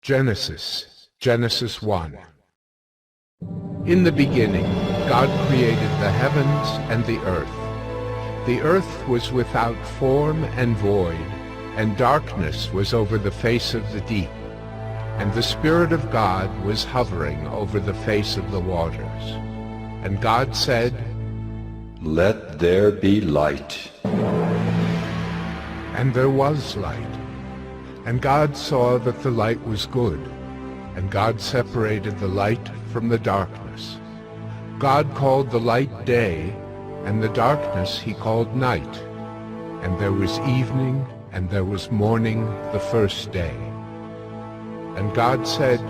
Genesis 1. In the beginning, God created the heavens and the earth. The earth was without form and void, and darkness was over the face of the deep. And the Spirit of God was hovering over the face of the waters. And God said, "Let there be light." And there was light. And God saw that the light was good. And God separated the light from the darkness. God called the light day, and the darkness he called night. And there was evening, and there was morning the first day. And God said,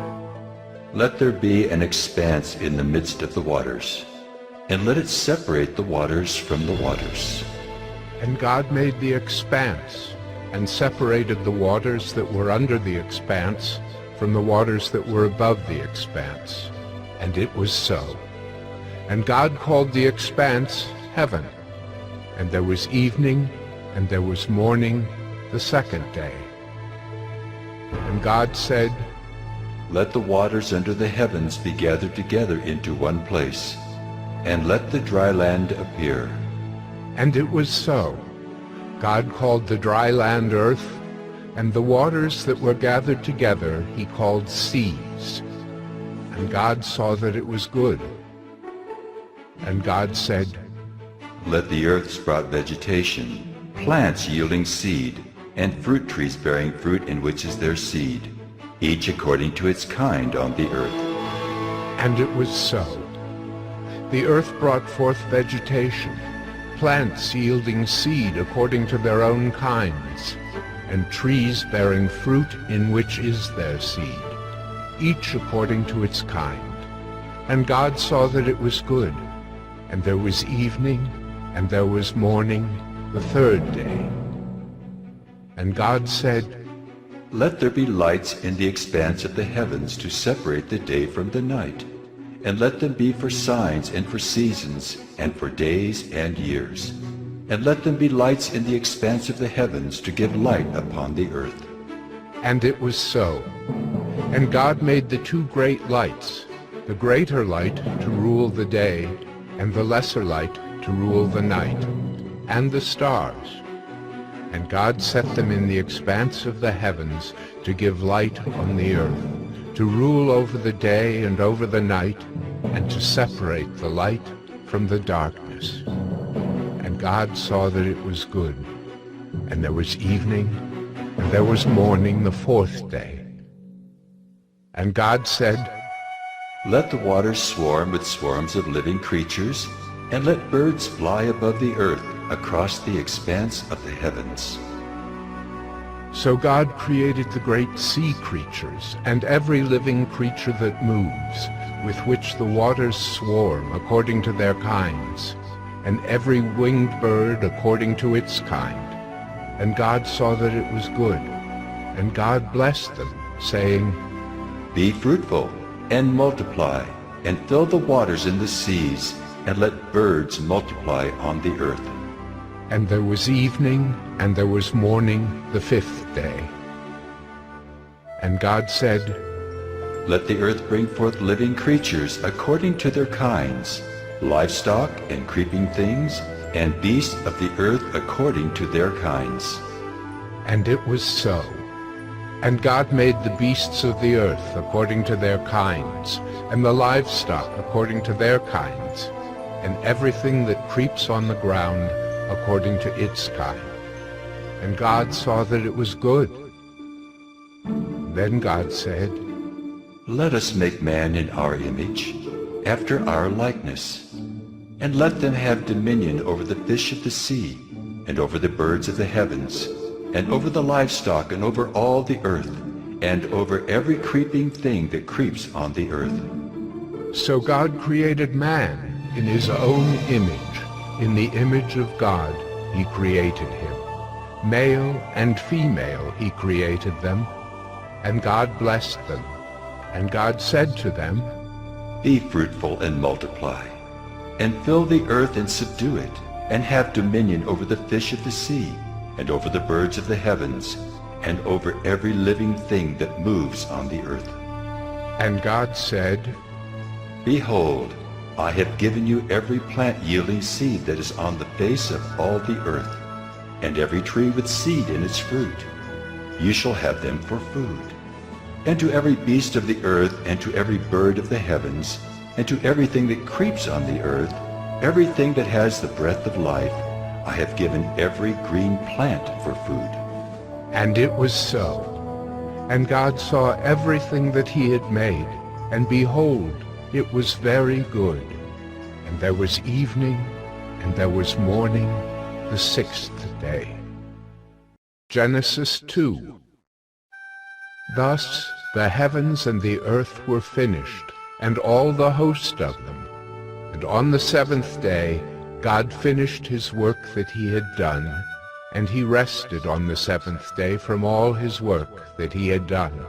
"Let there be an expanse in the midst of the waters, and let it separate the waters from the waters." And God made the expanse, and separated the waters that were under the expanse from the waters that were above the expanse. And it was so. And God called the expanse heaven. And there was evening, and there was morning the second day. And God said, "Let the waters under the heavens be gathered together into one place, and let the dry land appear." And it was so. God called the dry land earth, and the waters that were gathered together he called seas. And God saw that it was good. And God said, "Let the earth sprout vegetation, plants yielding seed, and fruit trees bearing fruit in which is their seed, each according to its kind on the earth." And it was so. The earth brought forth vegetation, plants yielding seed according to their own kinds, and trees bearing fruit in which is their seed, each according to its kind. And God saw that it was good. And there was evening, and there was morning the third day. And God said, "Let there be lights in the expanse of the heavens to separate the day from the night, and let them be for signs and for seasons and for days and years. And let them be lights in the expanse of the heavens to give light upon the earth." And it was so. And God made the two great lights, the greater light to rule the day, and the lesser light to rule the night, and the stars. And God set them in the expanse of the heavens to give light on the earth, to rule over the day and over the night, and to separate the light from the darkness. And God saw that it was good. And there was evening, and there was morning the fourth day. And God said, "Let the waters swarm with swarms of living creatures, and let birds fly above the earth across the expanse of the heavens." So God created the great sea creatures, and every living creature that moves, with which the waters swarm according to their kinds, and every winged bird according to its kind. And God saw that it was good. And God blessed them, saying, "Be fruitful, and multiply, and fill the waters in the seas, and let birds multiply on the earth." And there was evening, and there was morning the fifth day. And God said, "Let the earth bring forth living creatures according to their kinds, livestock and creeping things, and beasts of the earth according to their kinds." And it was so. And God made the beasts of the earth according to their kinds, and the livestock according to their kinds, and everything that creeps on the ground according to its kind. And God saw that it was good. Then God said, "Let us make man in our image, after our likeness, and let them have dominion over the fish of the sea, and over the birds of the heavens, and over the livestock, and over all the earth, and over every creeping thing that creeps on the earth." So God created man in his own image. In the image of God he created him. Male and female he created them. And God blessed them. And God said to them, "Be fruitful and multiply, and fill the earth and subdue it, and have dominion over the fish of the sea, and over the birds of the heavens, and over every living thing that moves on the earth. And God said, Behold, I have given you every plant yielding seed that is on the face of all the earth, and every tree with seed in its fruit. You shall have them for food. And to every beast of the earth, and to every bird of the heavens, and to everything that creeps on the earth, everything that has the breath of life, I have given every green plant for food. And it was so. And God saw everything that he had made, and behold, it was very good. And there was evening, and there was morning, the sixth day. Genesis 2. Thus the heavens and the earth were finished, and all the host of them. And on the seventh day God finished his work that he had done, and he rested on the seventh day from all his work that he had done.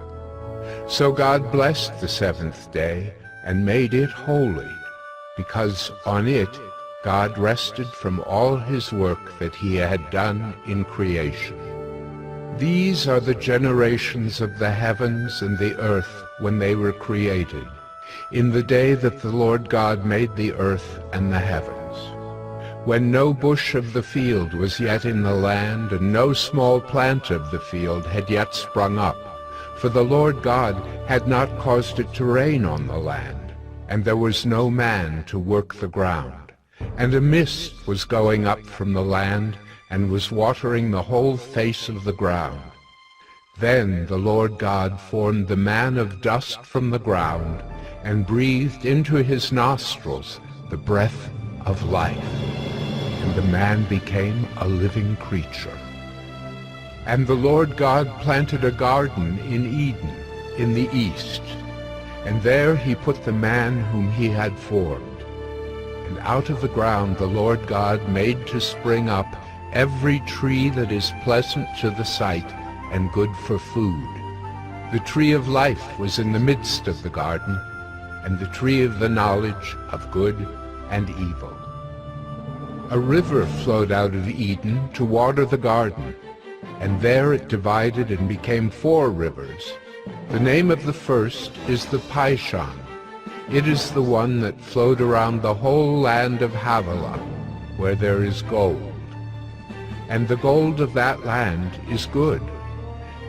So God blessed the seventh day, and made it holy, because on it God rested from all his work that he had done in creation. These are the generations of the heavens and the earth when they were created, in the day that the Lord God made the earth and the heavens, when no bush of the field was yet in the land, and no small plant of the field had yet sprung up, for the Lord God had not caused it to rain on the land, and there was no man to work the ground. And a mist was going up from the land, and was watering the whole face of the ground. Then the Lord God formed the man of dust from the ground, and breathed into his nostrils the breath of life, and the man became a living creature. And the Lord God planted a garden in Eden, in the east, and there he put the man whom he had formed. And out of the ground the Lord God made to spring up every tree that is pleasant to the sight and good for food. The tree of life was in the midst of the garden, and the tree of the knowledge of good and evil. A river flowed out of Eden to water the garden, and there it divided and became 4 rivers. The name of the first is the Pishon. It is the one that flowed around the whole land of Havilah, where there is gold. And the gold of that land is good.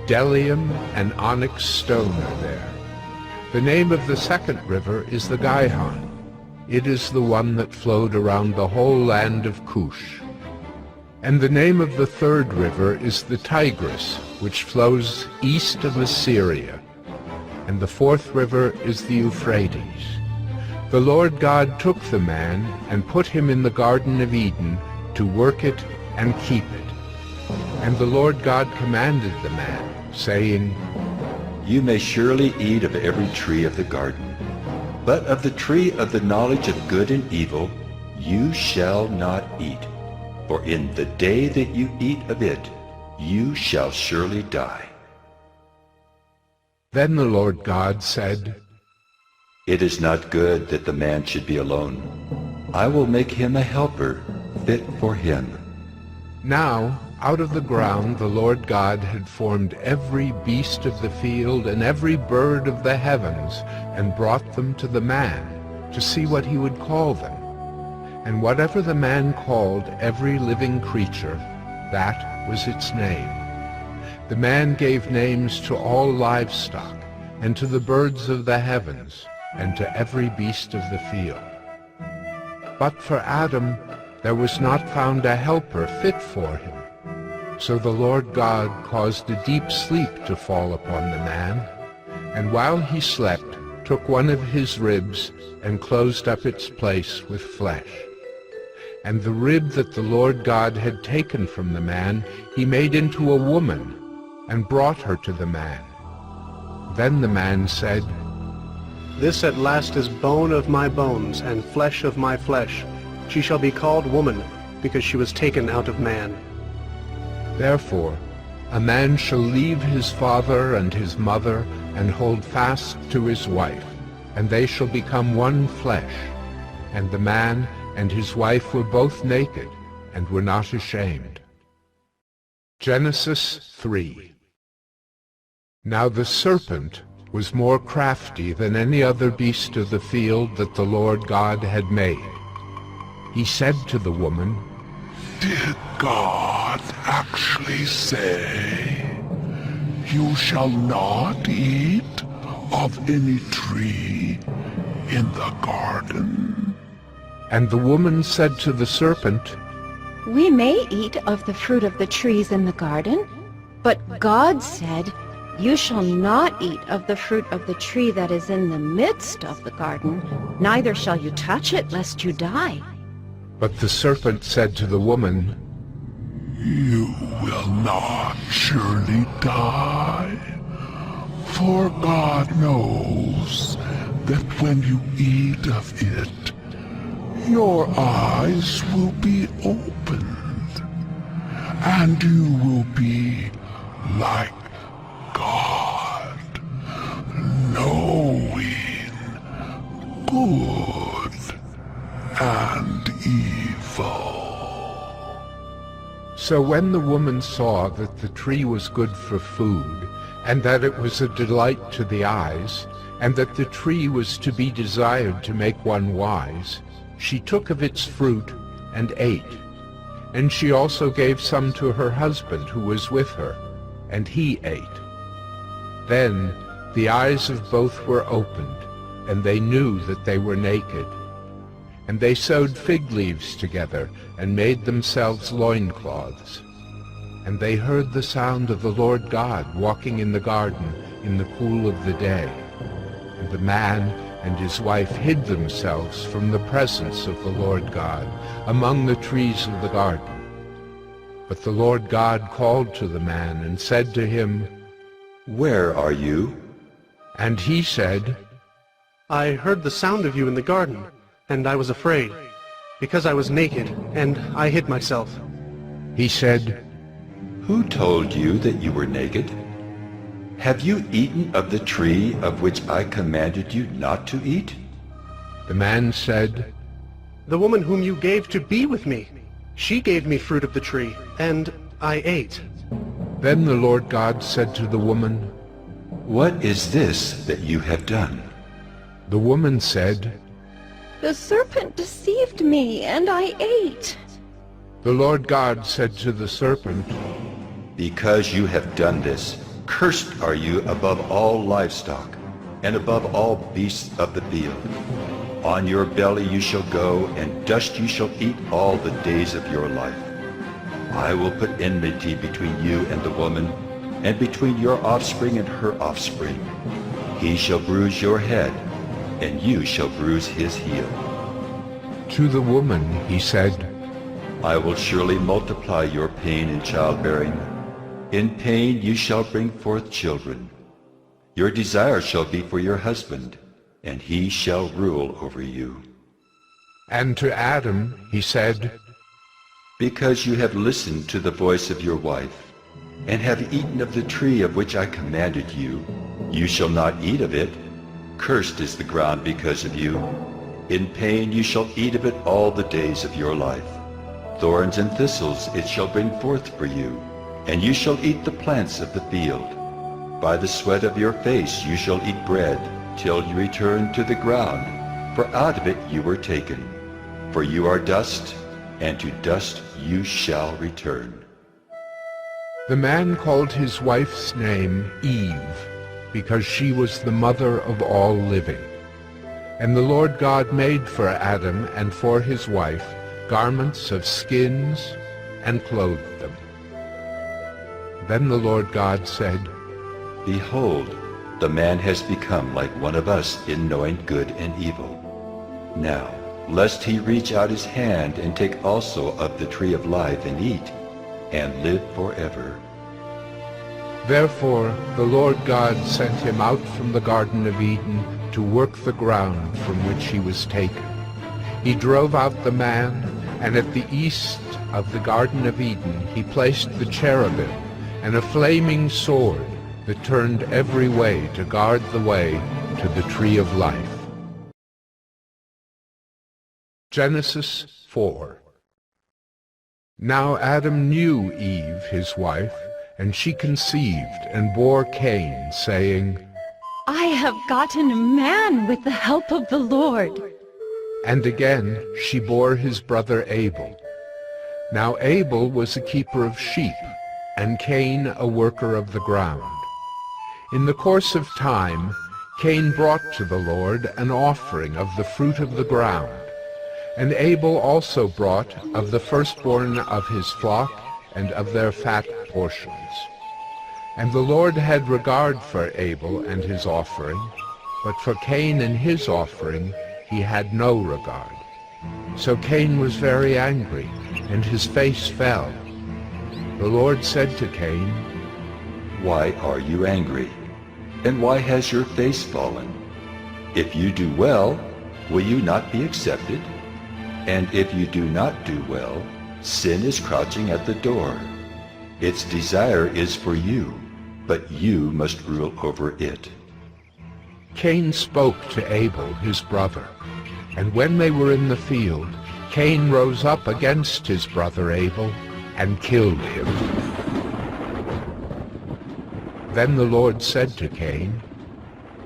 Bdellium and onyx stone are there. The name of the second river is the Gihon. It is the one that flowed around the whole land of Cush. And the name of the third river is the Tigris, which flows east of Assyria. And the fourth river is the Euphrates. The Lord God took the man and put him in the Garden of Eden to work it and keep it. And the Lord God commanded the man, saying, You may surely eat of every tree of the garden, but of the tree of the knowledge of good and evil you shall not eat, for in the day that you eat of it you shall surely die. Then the Lord God said, It is not good that the man should be alone. I will make him a helper fit for him. Now out of the ground the Lord God had formed every beast of the field and every bird of the heavens, and brought them to the man, to see what he would call them. And whatever the man called every living creature, that was its name. The man gave names to all livestock, and to the birds of the heavens, and to every beast of the field. But for Adam there was not found a helper fit for him. So the Lord God caused a deep sleep to fall upon the man, and while he slept, took one of his ribs and closed up its place with flesh. And the rib that the Lord God had taken from the man he made into a woman, and brought her to the man. Then the man said, This at last is bone of my bones, and flesh of my flesh. She shall be called woman, because she was taken out of man. Therefore a man shall leave his father and his mother, and hold fast to his wife, and they shall become one flesh. And the man and his wife were both naked, and were not ashamed. Genesis 3. Now the serpent was more crafty than any other beast of the field that the Lord God had made. He said to the woman, Did God actually say, "You shall not eat of any tree in the garden"? And the woman said to the serpent, We may eat of the fruit of the trees in the garden, but God said, You shall not eat of the fruit of the tree that is in the midst of the garden, neither shall you touch it, lest you die. But the serpent said to the woman, You will not surely die, for God knows that when you eat of it, your eyes will be opened, and you will be like God, knowing good and evil. So when the woman saw that the tree was good for food, and that it was a delight to the eyes, and that the tree was to be desired to make one wise, she took of its fruit and ate. And she also gave some to her husband who was with her, and he ate. Then the eyes of both were opened, and they knew that they were naked. And they sewed fig leaves together, and made themselves loincloths. And they heard the sound of the Lord God walking in the garden in the cool of the day. And the man and his wife hid themselves from the presence of the Lord God among the trees of the garden. But the Lord God called to the man and said to him, Where are you? And he said, I heard the sound of you in the garden, and I was afraid, because I was naked, and I hid myself. He said, Who told you that you were naked? Have you eaten of the tree of which I commanded you not to eat? The man said, The woman whom you gave to be with me, she gave me fruit of the tree, and I ate. Then the Lord God said to the woman, What is this that you have done? The woman said, The serpent deceived me, and I ate. The Lord God said to the serpent, Because you have done this, cursed are you above all livestock, and above all beasts of the field. On your belly you shall go, and dust you shall eat all the days of your life. I will put enmity between you and the woman, and between your offspring and her offspring. He shall bruise your head, and you shall bruise his heel. To the woman he said, I will surely multiply your pain in childbearing. In pain you shall bring forth children. Your desire shall be for your husband, and he shall rule over you. And to Adam he said, Because you have listened to the voice of your wife, and have eaten of the tree of which I commanded you, you shall not eat of it. Cursed is the ground because of you. In pain you shall eat of it all the days of your life. Thorns and thistles it shall bring forth for you, and you shall eat the plants of the field. By the sweat of your face you shall eat bread, till you return to the ground, for out of it you were taken. For you are dust, and to dust you shall return. The man called his wife's name Eve, because she was the mother of all living. And the Lord God made for Adam and for his wife garments of skins and clothed them. Then the Lord God said, Behold, the man has become like one of us in knowing good and evil. Now, lest he reach out his hand and take also of the tree of life and eat, and live forever. Therefore the Lord God sent him out from the Garden of Eden to work the ground from which he was taken. He drove out the man, and at the east of the Garden of Eden he placed the cherubim and a flaming sword that turned every way to guard the way to the tree of life. Genesis 4. Now Adam knew Eve, his wife, And she conceived and bore Cain, saying, I have gotten a man with the help of the Lord. And again she bore his brother Abel. Now Abel was a keeper of sheep, and Cain a worker of the ground. In the course of time, Cain brought to the Lord an offering of the fruit of the ground, and Abel also brought of the firstborn of his flock and of their fat portions. And the Lord had regard for Abel and his offering, but for Cain and his offering he had no regard. So Cain was very angry, and his face fell. The Lord said to Cain, Why are you angry? And why has your face fallen? If you do well, will you not be accepted? And if you do not do well, sin is crouching at the door. Its desire is for you, but you must rule over it. Cain spoke to Abel his brother, and when they were in the field, Cain rose up against his brother Abel and killed him. Then the Lord said to Cain,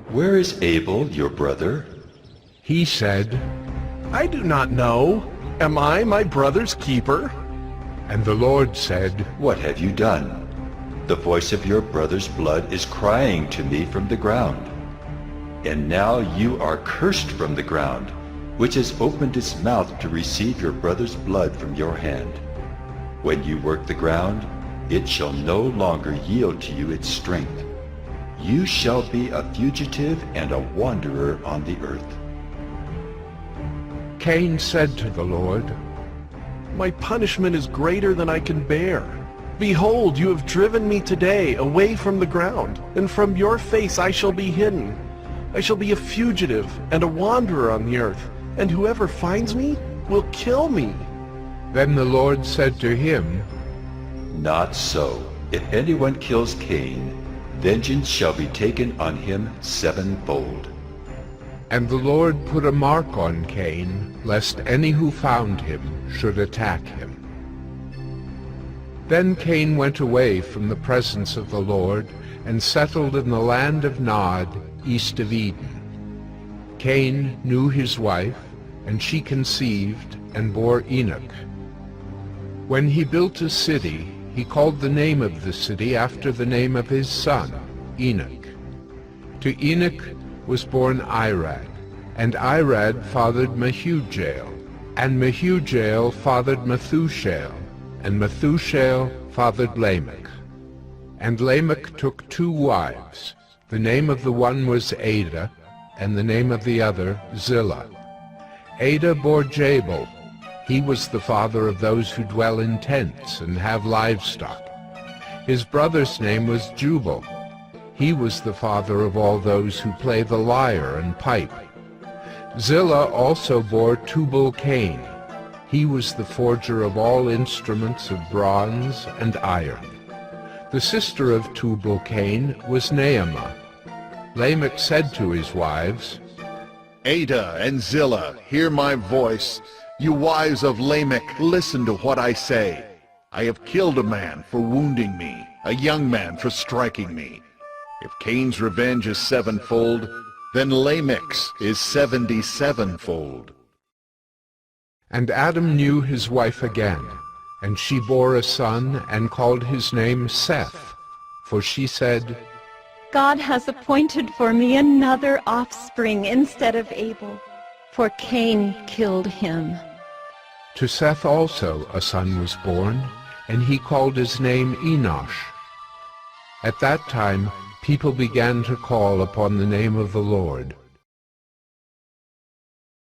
Where is Abel, your brother? He said, I do not know. Am I my brother's keeper? And the Lord said, What have you done? The voice of your brother's blood is crying to me from the ground. And now you are cursed from the ground, which has opened its mouth to receive your brother's blood from your hand. When you work the ground, it shall no longer yield to you its strength. You shall be a fugitive and a wanderer on the earth. Cain said to the Lord, My punishment is greater than I can bear. Behold, you have driven me today away from the ground, and from your face I shall be hidden. I shall be a fugitive and a wanderer on the earth, and whoever finds me will kill me. Then the Lord said to him, Not so. If anyone kills Cain, vengeance shall be taken on him sevenfold. And the Lord put a mark on Cain, lest any who found him should attack him. Then Cain went away from the presence of the Lord and settled in the land of Nod, east of Eden. Cain knew his wife, and she conceived and bore Enoch. When he built a city, he called the name of the city after the name of his son, Enoch. To Enoch was born Irad, and Irad fathered Mehujael, and Mehujael fathered Methushael, and Methushael fathered Lamech. And Lamech took 2 wives. The name of the one was Adah, and the name of the other Zillah. Adah bore Jabal. He was the father of those who dwell in tents and have livestock. His brother's name was Jubal. He was the father of all those who play the lyre and pipe. Zillah also bore Tubal-Cain. He was the forger of all instruments of bronze and iron. The sister of Tubal-Cain was Naamah. Lamech said to his wives, Adah and Zillah, hear my voice. You wives of Lamech, listen to what I say. I have killed a man for wounding me, a young man for striking me. If Cain's revenge is sevenfold, then Lamech's is 77-fold. And Adam knew his wife again, and she bore a son and called his name Seth, for she said, God has appointed for me another offspring instead of Abel, for Cain killed him. To Seth also a son was born, and he called his name Enosh. At that time people began to call upon the name of the Lord.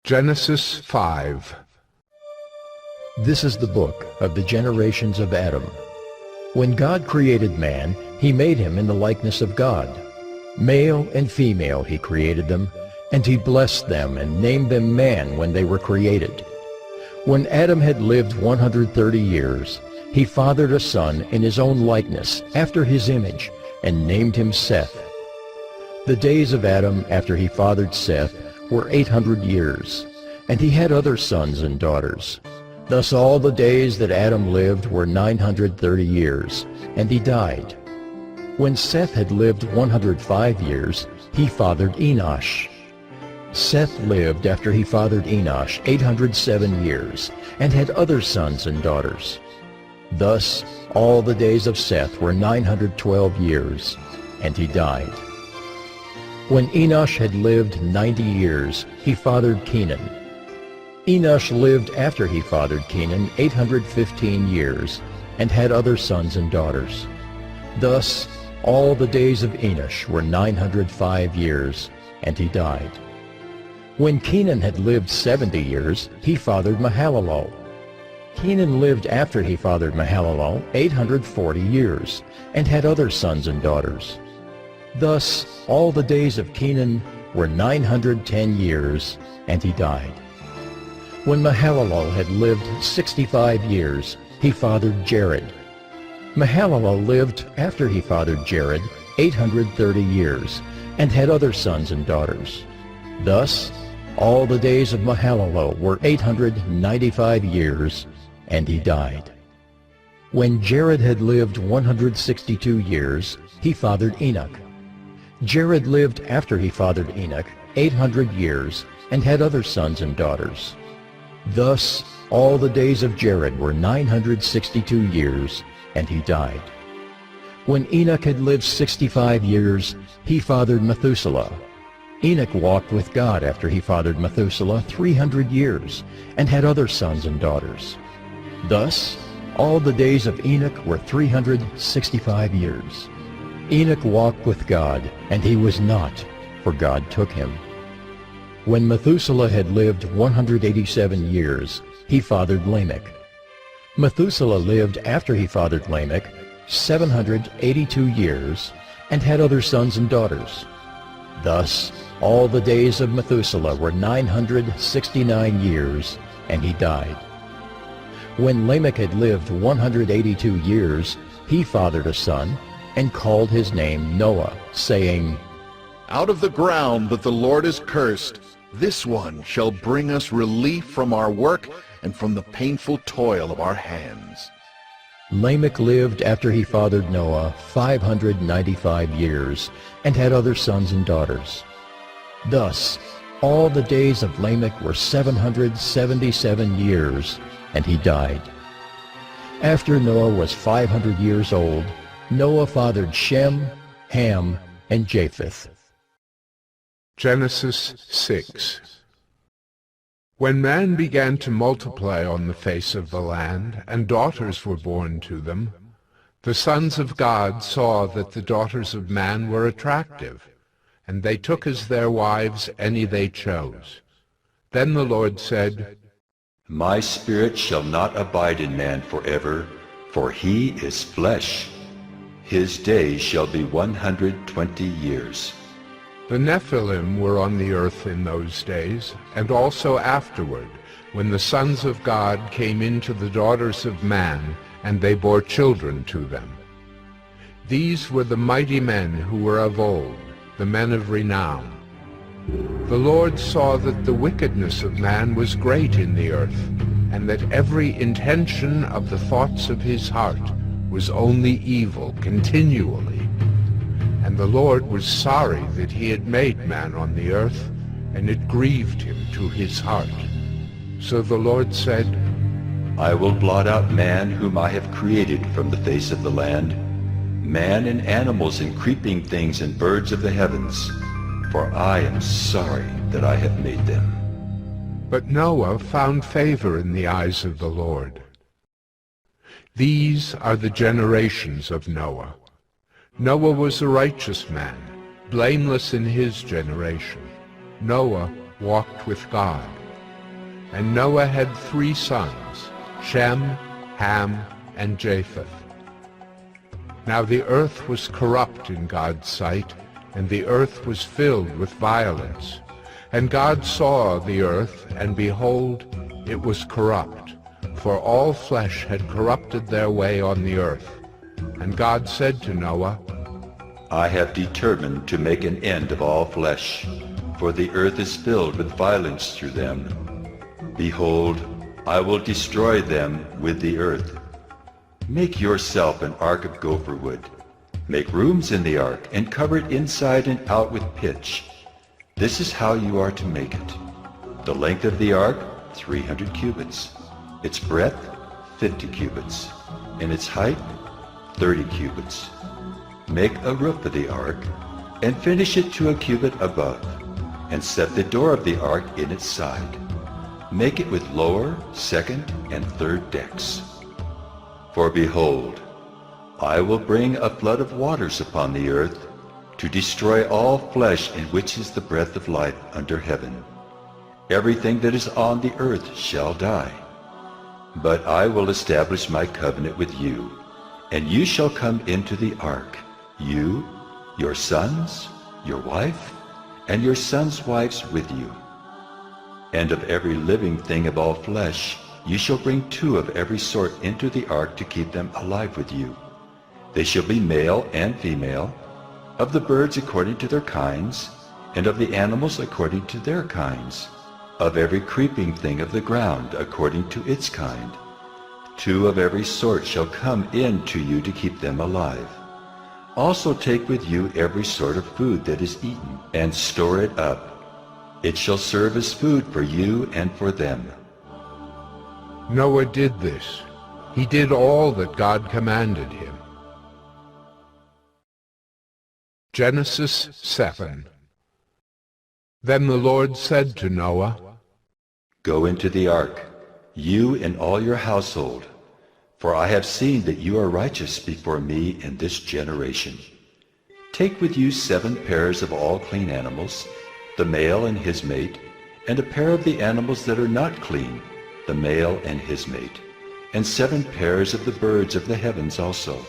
Genesis 5. This is the book of the generations of Adam. When God created man, he made him in the likeness of God. Male and female he created them, and he blessed them and named them man when they were created. When Adam had lived 130 years, he fathered a son in his own likeness, after his image, and named him Seth. The days of Adam after he fathered Seth were 800 years, and he had other sons and daughters. Thus all the days that Adam lived were 930 years, and he died. When Seth had lived 105 years, he fathered Enosh. Seth lived after he fathered Enosh 807 years, and had other sons and daughters. Thus all the days of Seth were 912 years, and he died. When Enosh had lived 90 years, he fathered Kenan. Enosh lived after he fathered Kenan 815 years, and had other sons and daughters. Thus all the days of Enosh were 905 years, and he died. When Kenan had lived 70 years, he fathered Mahalalel. Kenan lived after he fathered Mahalalel 840 years, and had other sons and daughters. Thus all the days of Kenan were 910 years, and he died. When Mahalalel had lived 65 years, he fathered Jared. Mahalalel lived after he fathered Jared 830 years, and had other sons and daughters. Thus all the days of Mahalalel were 895 years, and he died. When Jared had lived 162 years, he fathered Enoch. Jared lived after he fathered Enoch 800 years, and had other sons and daughters. Thus all the days of Jared were 962 years, and he died. When Enoch had lived 65 years, he fathered Methuselah. Enoch walked with God after he fathered Methuselah 300 years, and had other sons and daughters. Thus all the days of Enoch were 365 years. Enoch walked with God, and he was not, for God took him. When Methuselah had lived 187 years, he fathered Lamech. Methuselah lived after he fathered Lamech 782 years, and had other sons and daughters. Thus all the days of Methuselah were 969 years, and he died. When Lamech had lived 182 years, he fathered a son, and called his name Noah, saying, Out of the ground that the Lord has cursed, this one shall bring us relief from our work and from the painful toil of our hands. Lamech lived after he fathered Noah 595 years, and had other sons and daughters. Thus all the days of Lamech were 777 years, and he died. After Noah was 500 years old, Noah fathered Shem, Ham, and Japheth. Genesis 6. When man began to multiply on the face of the land, and daughters were born to them, the sons of God saw that the daughters of man were attractive, and they took as their wives any they chose. Then the Lord said, My spirit shall not abide in man forever, for he is flesh. His days shall be 120 years. The Nephilim were on the earth in those days, and also afterward, when the sons of God came into the daughters of man, and they bore children to them. These were the mighty men who were of old, the men of renown. The Lord saw that the wickedness of man was great in the earth, and that every intention of the thoughts of his heart was only evil continually. And the Lord was sorry that he had made man on the earth, and it grieved him to his heart. So the Lord said, I will blot out man whom I have created from the face of the land, man and animals and creeping things and birds of the heavens, for I am sorry that I have made them. But Noah found favor in the eyes of the Lord. These are the generations of Noah. Noah was a righteous man, blameless in his generation. Noah walked with God. And Noah had 3 sons, Shem, Ham, and Japheth. Now the earth was corrupt in God's sight, and the earth was filled with violence. And God saw the earth, and behold, it was corrupt, for all flesh had corrupted their way on the earth. And God said to Noah, I have determined to make an end of all flesh, for the earth is filled with violence through them. Behold, I will destroy them with the earth. Make yourself an ark of gopher wood. Make rooms in the ark, and cover it inside and out with pitch. This is how you are to make it. The length of the ark, 300 cubits. Its breadth, 50 cubits. And its height, 30 cubits. Make a roof of the ark, and finish it to a cubit above, and set the door of the ark in its side. Make it with lower, second, and third decks. For behold, I will bring a flood of waters upon the earth, to destroy all flesh in which is the breath of life under heaven. Everything that is on the earth shall die. But I will establish my covenant with you, and you shall come into the ark, you, your sons, your wife, and your sons' wives with you. And of every living thing of all flesh, you shall bring 2 of every sort into the ark to keep them alive with you. They shall be male and female, of the birds according to their kinds, and of the animals according to their kinds, of every creeping thing of the ground according to its kind. 2 of every sort shall come in to you to keep them alive. Also take with you every sort of food that is eaten, and store it up. It shall serve as food for you and for them. Noah did this. He did all that God commanded him. Genesis 7. Then the Lord said to Noah, Go into the ark, you and all your household, for I have seen that you are righteous before me in this generation. Take with you 7 pairs of all clean animals, the male and his mate, and a pair of the animals that are not clean, the male and his mate, and 7 pairs of the birds of the heavens also,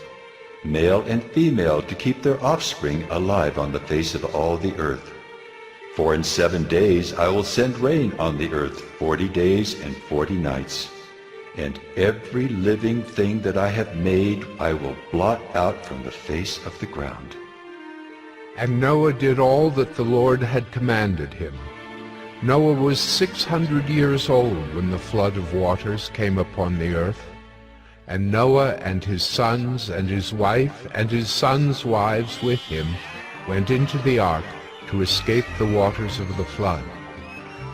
male and female, to keep their offspring alive on the face of all the earth. For in 7 days I will send rain on the earth 40 days and 40 nights, and every living thing that I have made I will blot out from the face of the ground. And Noah did all that the Lord had commanded him. Noah was 600 years old when the flood of waters came upon the earth. And Noah and his sons and his wife and his sons' wives with him went into the ark to escape the waters of the flood.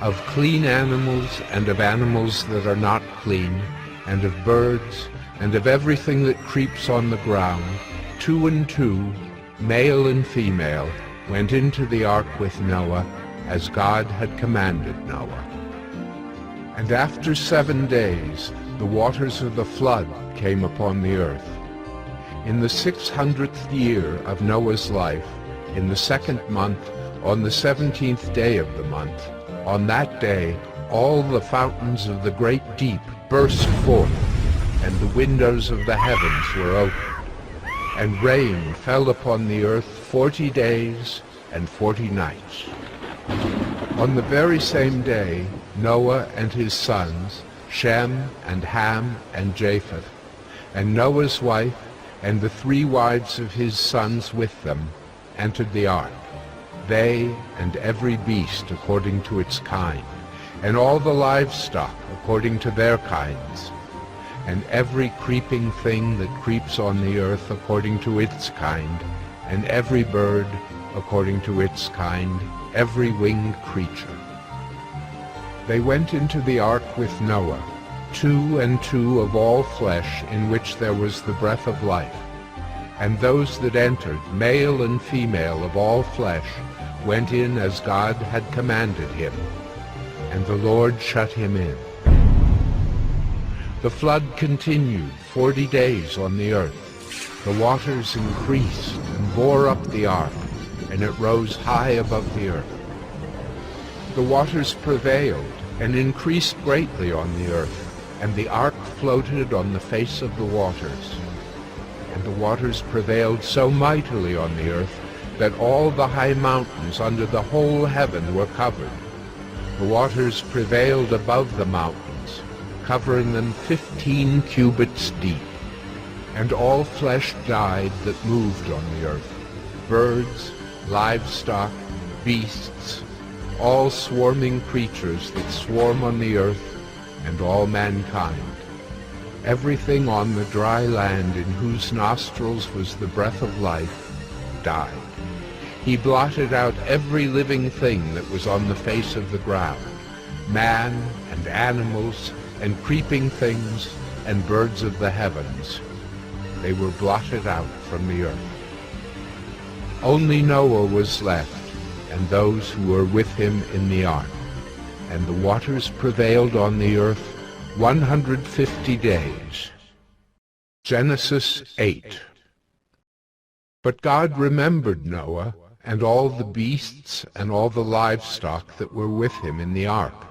Of clean animals and of animals that are not clean, and of birds, and of everything that creeps on the ground, 2 and 2, male and female, went into the ark with Noah, as God had commanded Noah. And after 7 days, the waters of the flood came upon the earth. In the 600th year of Noah's life, in the 2nd month, on the 17th day of the month, on that day all the fountains of the great deep burst forth, and the windows of the heavens were opened, and rain fell upon the earth 40 days and 40 nights. On the very same day Noah and his sons, Shem and Ham and Japheth, and Noah's wife and the 3 wives of his sons with them, entered the ark, they and every beast according to its kind, and all the livestock according to their kinds, and every creeping thing that creeps on the earth according to its kind, and every bird according to its kind, every winged creature. They went into the ark with Noah, 2 and 2 of all flesh in which there was the breath of life. And those that entered, male and female of all flesh, went in as God had commanded him, and the Lord shut him in. The flood continued 40 days on the earth. The waters increased and bore up the ark, and it rose high above the earth. The waters prevailed and increased greatly on the earth, and the ark floated on the face of the waters. And the waters prevailed so mightily on the earth that all the high mountains under the whole heaven were covered. The waters prevailed above the mountains, covering them 15 cubits deep. And all flesh died that moved on the earth, birds, livestock, beasts, all swarming creatures that swarm on the earth, and all mankind. Everything on the dry land in whose nostrils was the breath of life died. He blotted out every living thing that was on the face of the ground, man and animals and creeping things and birds of the heavens. They were blotted out from the earth. Only Noah was left, and those who were with him in the ark. And the waters prevailed on the earth 150 days. Genesis 8. But God remembered Noah, and all the beasts and all the livestock that were with him in the ark.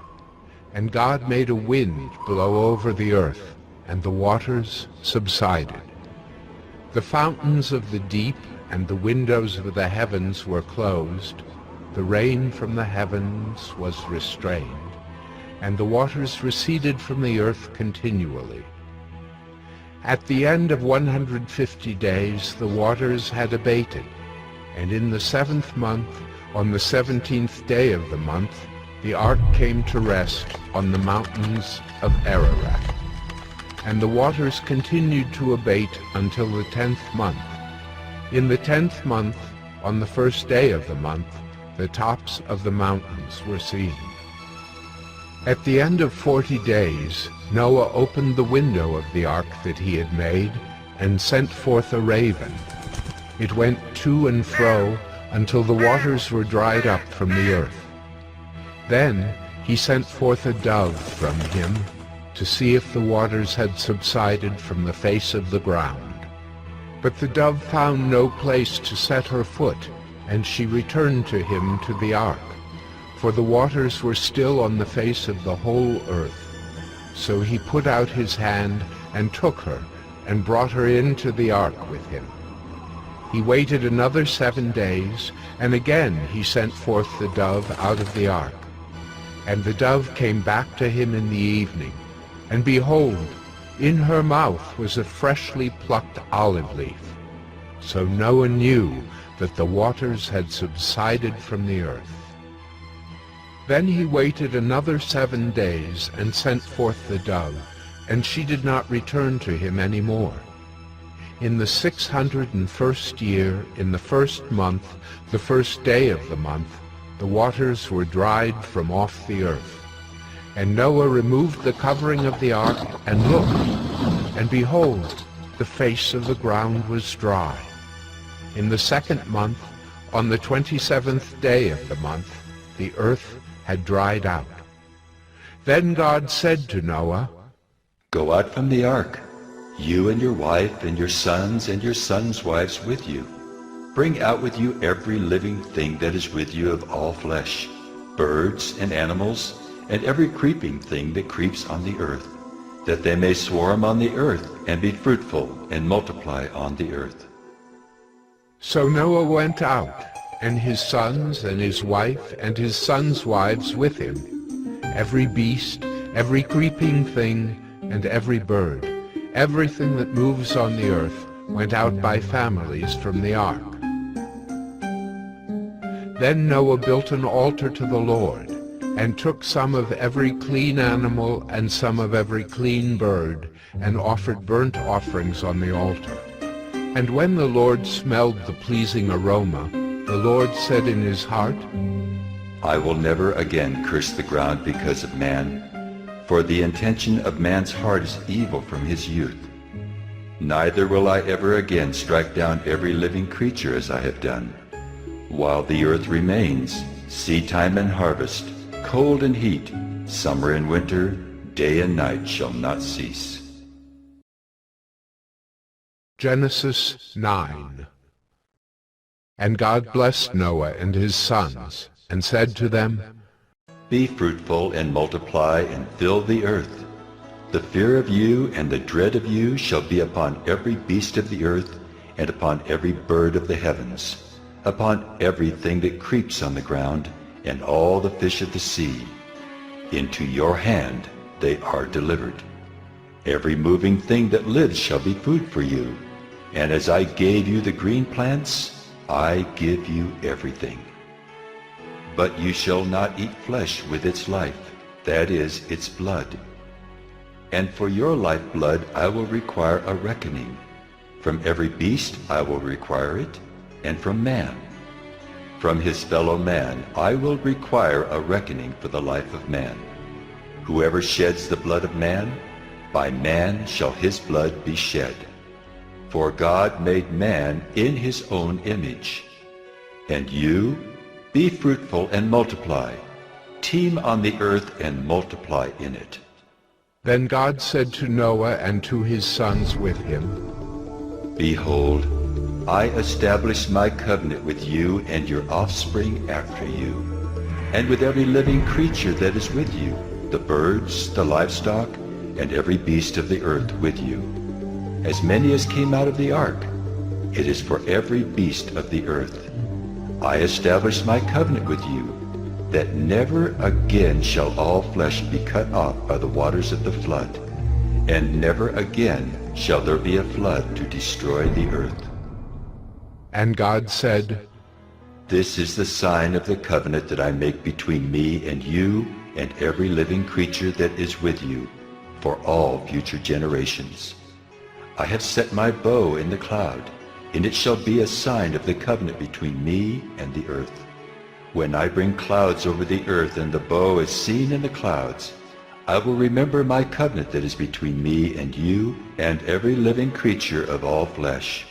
And God made a wind blow over the earth, and the waters subsided. The fountains of the deep and the windows of the heavens were closed. The rain from the heavens was restrained, and the waters receded from the earth continually. At the end of 150 days the waters had abated, and in the 7th month, on the 17th day of the month, the ark came to rest on the mountains of Ararat. And the waters continued to abate until the 10th month. In the 10th month, on the 1st day of the month, the tops of the mountains were seen. At the end of 40 days, Noah opened the window of the ark that he had made, and sent forth a raven. It went to and fro until the waters were dried up from the earth. Then he sent forth a dove from him to see if the waters had subsided from the face of the ground. But the dove found no place to set her foot, and she returned to him to the ark, for the waters were still on the face of the whole earth. So he put out his hand and took her, and brought her into the ark with him. He waited another 7 days, and again he sent forth the dove out of the ark. And the dove came back to him in the evening, and behold, in her mouth was a freshly plucked olive leaf. So Noah knew that the waters had subsided from the earth. Then he waited another 7 days and sent forth the dove, and she did not return to him any more. In the 601st year, in the 1st month, the 1st day of the month, the waters were dried from off the earth. And Noah removed the covering of the ark, and looked, and behold, the face of the ground was dry. In the 2nd month, on the 27th day of the month, the earth had dried out. Then God said to Noah, Go out from the ark, you and your wife and your sons and your sons' wives with you. Bring out with you every living thing that is with you of all flesh, birds and animals, and every creeping thing that creeps on the earth, that they may swarm on the earth and be fruitful and multiply on the earth. So Noah went out, and his sons and his wife and his sons' wives with him, every beast, every creeping thing, and every bird, everything that moves on the earth, went out by families from the ark. Then Noah built an altar to the Lord, and took some of every clean animal and some of every clean bird, and offered burnt offerings on the altar. And when the Lord smelled the pleasing aroma, the Lord said in his heart, I will never again curse the ground because of man, for the intention of man's heart is evil from his youth. Neither will I ever again strike down every living creature as I have done. While the earth remains, seedtime and harvest, cold and heat, summer and winter, day and night shall not cease. Genesis 9. And God blessed Noah and his sons, and said to them, Be fruitful and multiply and fill the earth. The fear of you and the dread of you shall be upon every beast of the earth, and upon every bird of the heavens, upon everything that creeps on the ground, and all the fish of the sea. Into your hand they are delivered. Every moving thing that lives shall be food for you. And as I gave you the green plants, I give you everything. But you shall not eat flesh with its life, that is, its blood. And for your lifeblood I will require a reckoning. From every beast I will require it, and from man. From his fellow man I will require a reckoning for the life of man. Whoever sheds the blood of man, by man shall his blood be shed. For God made man in his own image. And you, be fruitful and multiply. Teem on the earth and multiply in it. Then God said to Noah and to his sons with him, Behold, I establish my covenant with you and your offspring after you, and with every living creature that is with you, the birds, the livestock, and every beast of the earth with you. As many as came out of the ark, it is for every beast of the earth. I establish my covenant with you, that never again shall all flesh be cut off by the waters of the flood, and never again shall there be a flood to destroy the earth. And God said, This is the sign of the covenant that I make between me and you and every living creature that is with you, for all future generations. I have set my bow in the cloud, and it shall be a sign of the covenant between me and the earth. When I bring clouds over the earth and the bow is seen in the clouds, I will remember my covenant that is between me and you and every living creature of all flesh.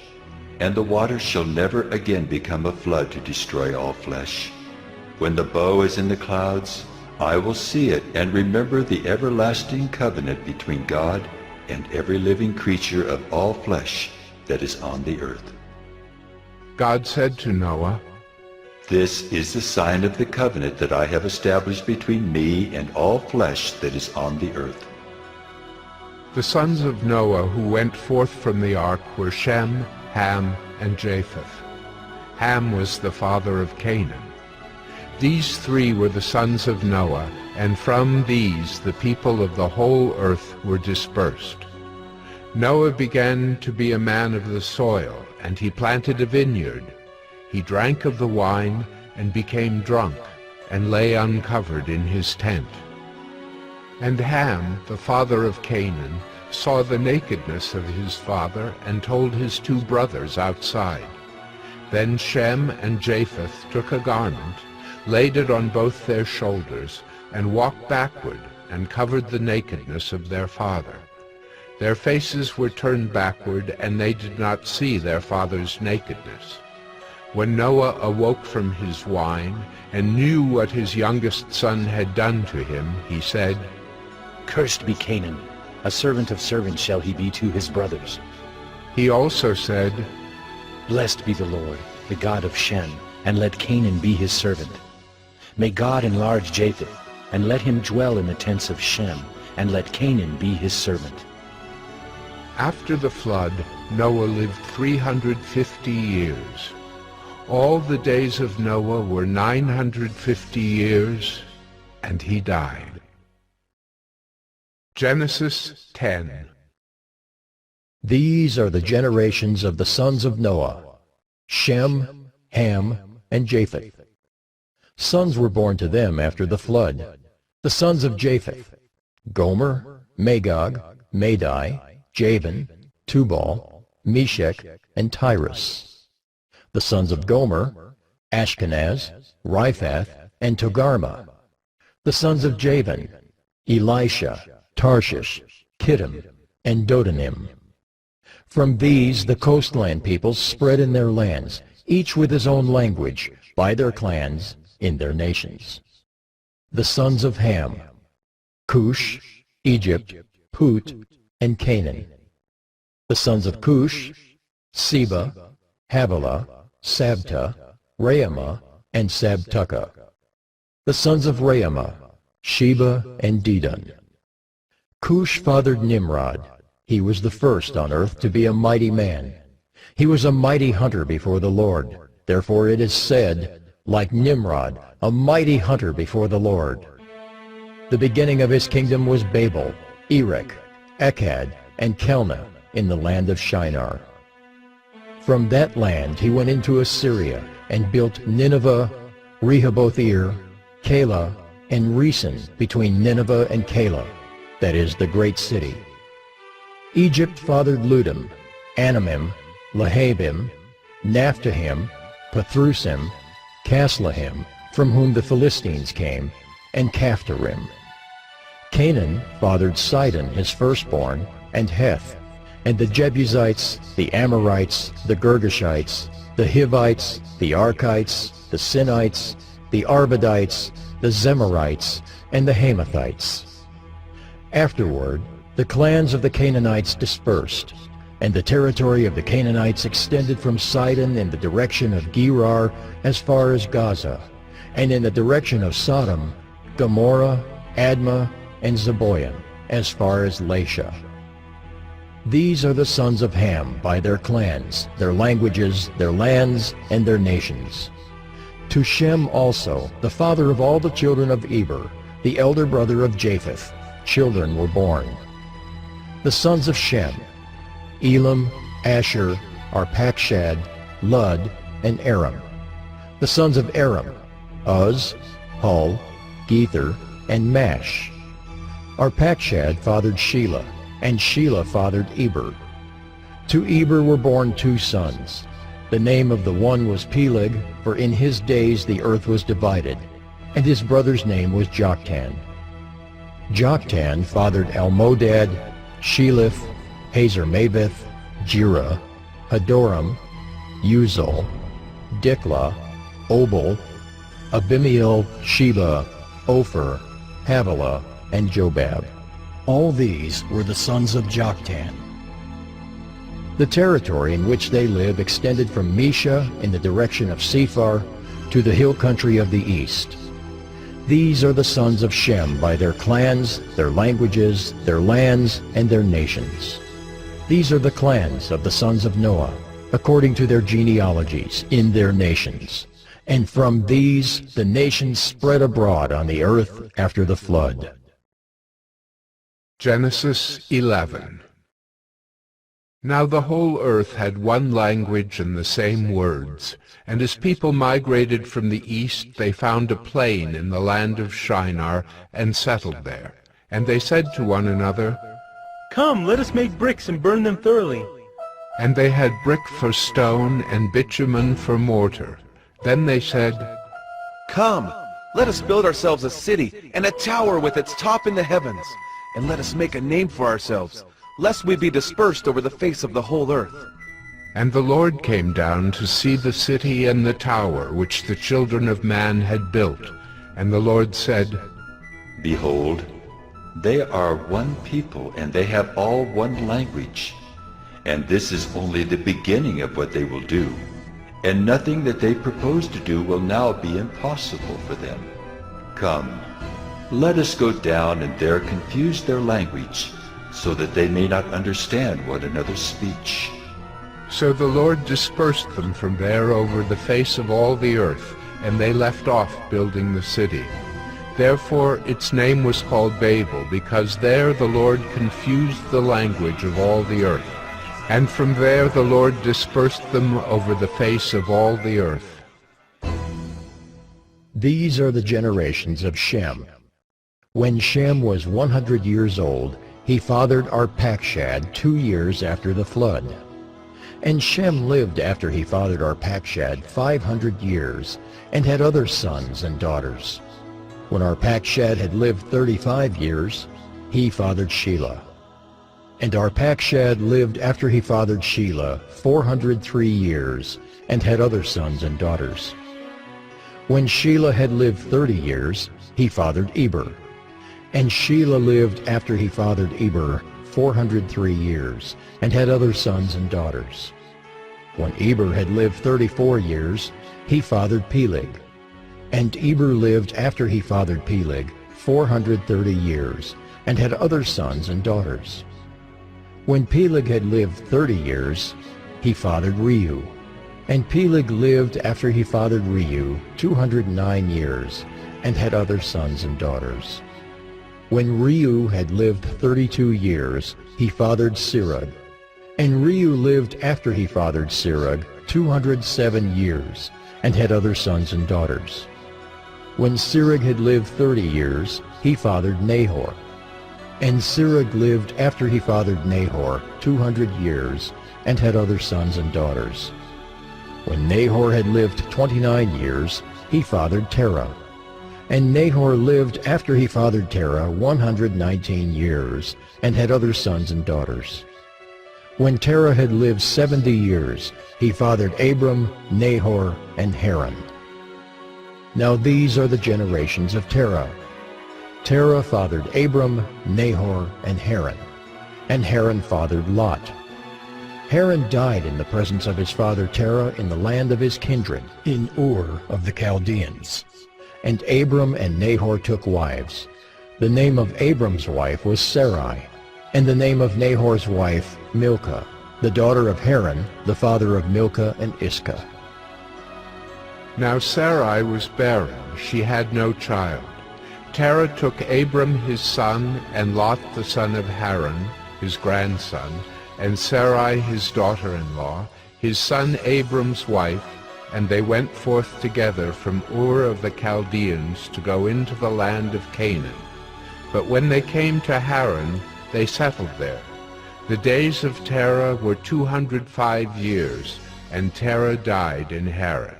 And the waters shall never again become a flood to destroy all flesh. When the bow is in the clouds, I will see it and remember the everlasting covenant between God and every living creature of all flesh that is on the earth. God said to Noah, This is the sign of the covenant that I have established between me and all flesh that is on the earth. The sons of Noah who went forth from the ark were Shem, Ham, and Japheth. Ham was the father of Canaan. These three were the sons of Noah, and from these the people of the whole earth were dispersed. Noah began to be a man of the soil, and he planted a vineyard. He drank of the wine, and became drunk, and lay uncovered in his tent. And Ham, the father of Canaan, saw the nakedness of his father, and told his two brothers outside. Then Shem and Japheth took a garment, laid it on both their shoulders, and walked backward, and covered the nakedness of their father. Their faces were turned backward, and they did not see their father's nakedness. When Noah awoke from his wine, and knew what his youngest son had done to him, he said, Cursed be Canaan, a servant of servants shall he be to his brothers. He also said, Blessed be the Lord, the God of Shem, and let Canaan be his servant. May God enlarge Japheth, and let him dwell in the tents of Shem, and let Canaan be his servant. After the flood, Noah lived 350 years. All the days of Noah were 950 years, and he died. Genesis 10. These are the generations of the sons of Noah, Shem, Ham, and Japheth. Sons were born to them after the flood. The sons of Japheth, Gomer, Magog, Madai, Javan, Tubal, Meshech, and Tyrus. The sons of Gomer, Ashkenaz, Riphath, and Togarmah. The sons of Javan, Elisha, Tarshish, Kittim, and Dodanim. From these the coastland peoples spread in their lands, each with his own language, by their clans, in their nations. The sons of Ham, Cush, Egypt, Put, and Canaan. The sons of Cush, Seba, Havilah, Sabta, Raamah, and Sabtucca. The sons of Raamah, Sheba and Dedan. Cush fathered Nimrod. He was the first on earth to be a mighty man. He was a mighty hunter before the Lord. Therefore it is said, like Nimrod, a mighty hunter before the Lord. The beginning of his kingdom was Babel, Erech, Akkad, and Calneh in the land of Shinar. From that land he went into Assyria and built Nineveh, Rehoboth-ir, Calah, and Resen between Nineveh and Calah. that is, the great city. Egypt fathered Ludim, Anamim, Lehabim, Naphtahim, Pathrusim, Casluhim, from whom the Philistines came, and Caphtorim. Canaan fathered Sidon his firstborn, and Heth, and the Jebusites, the Amorites, the Girgashites, the Hivites, the Archites, the Sinites, the Arvadites, the Zemarites, and the Hamathites. Afterward, the clans of the Canaanites dispersed, and the territory of the Canaanites extended from Sidon in the direction of Gerar as far as Gaza, and in the direction of Sodom, Gomorrah, Admah, and Zeboiim, as far as Lasha. These are the sons of Ham by their clans, their languages, their lands, and their nations. To Shem also, the father of all the children of Eber, the elder brother of Japheth, children were born. The sons of Shem: Elam, Asher, Arpachshad, Lud, and Aram. The sons of Aram: Uz, Hul, Gether, and Mash. Arpachshad fathered Shelah, and Shelah fathered Eber. To Eber were born 2 sons. The name of the one was Peleg, for in his days the earth was divided, and his brother's name was Joktan. Joktan fathered Almodad, Sheleph, Hazarmaveth, Jerah, Hadoram, Uzal, Diklah, Obal, Abimiel, Sheba, Ophir, Havilah, and Jobab. All these were the sons of Joktan. The territory in which they live extended from Mesha in the direction of Sephar to the hill country of the east. These are the sons of Shem by their clans, their languages, their lands, and their nations. These are the clans of the sons of Noah, according to their genealogies, in their nations. And from these the nations spread abroad on the earth after the flood. Genesis 11. Now the whole earth had one language and the same words, and as people migrated from the east, they found a plain in the land of Shinar and settled there. And they said to one another, "Come, let us make bricks and burn them thoroughly." And they had brick for stone and bitumen for mortar. Then they said, Come, let us build ourselves a city and a tower with its top in the heavens, and let us make a name for ourselves, lest we be dispersed over the face of the whole earth. And the Lord came down to see the city and the tower which the children of man had built. And the Lord said, Behold, they are one people, and they have all one language. And this is only the beginning of what they will do. And nothing that they propose to do will now be impossible for them. Come, let us go down and there confuse their language, so that they may not understand one another's speech. So the Lord dispersed them from there over the face of all the earth, and they left off building the city. Therefore its name was called Babel, because there the Lord confused the language of all the earth. And from there the Lord dispersed them over the face of all the earth. These are the generations of Shem. When Shem was 100 years old, he fathered Arpachshad 2 years after the flood. And Shem lived after he fathered Arpachshad 500 years, and had other sons and daughters. When Arpachshad had lived 35 years, he fathered Shelah. And Arpachshad lived after he fathered Shelah 403 years, and had other sons and daughters. When Shelah had lived 30 years, he fathered Eber. And Shelah lived after he fathered Eber 403 years, and had other sons and daughters. When Eber had lived 34 years, he fathered Peleg. And Eber lived after he fathered Peleg 430 years, and had other sons and daughters. When Peleg had lived 30 years, he fathered Reu. And Peleg lived after he fathered Reu 209 years, and had other sons and daughters. When Reu had lived 32 years, he fathered Serug. And Reu lived after he fathered Serug 207 years, and had other sons and daughters. When Serug had lived 30 years, he fathered Nahor. And Serug lived after he fathered Nahor 200 years, and had other sons and daughters. When Nahor had lived 29 years, he fathered Terah. And Nahor lived after he fathered Terah 119 years, and had other sons and daughters. When Terah had lived 70 years, he fathered Abram, Nahor, and Haran. Now these are the generations of Terah. Terah fathered Abram, Nahor, and Haran fathered Lot. Haran died in the presence of his father Terah in the land of his kindred, in Ur of the Chaldeans. And Abram and Nahor took wives. The name of Abram's wife was Sarai, and the name of Nahor's wife Milcah, the daughter of Haran, the father of Milcah and Iscah. Now Sarai was barren, she had no child. Terah took Abram his son, and Lot the son of Haran, his grandson, and Sarai his daughter-in-law, his son Abram's wife, and they went forth together from Ur of the Chaldeans to go into the land of Canaan. But when they came to Haran, they settled there. The days of Terah were 205 years, and Terah died in Haran.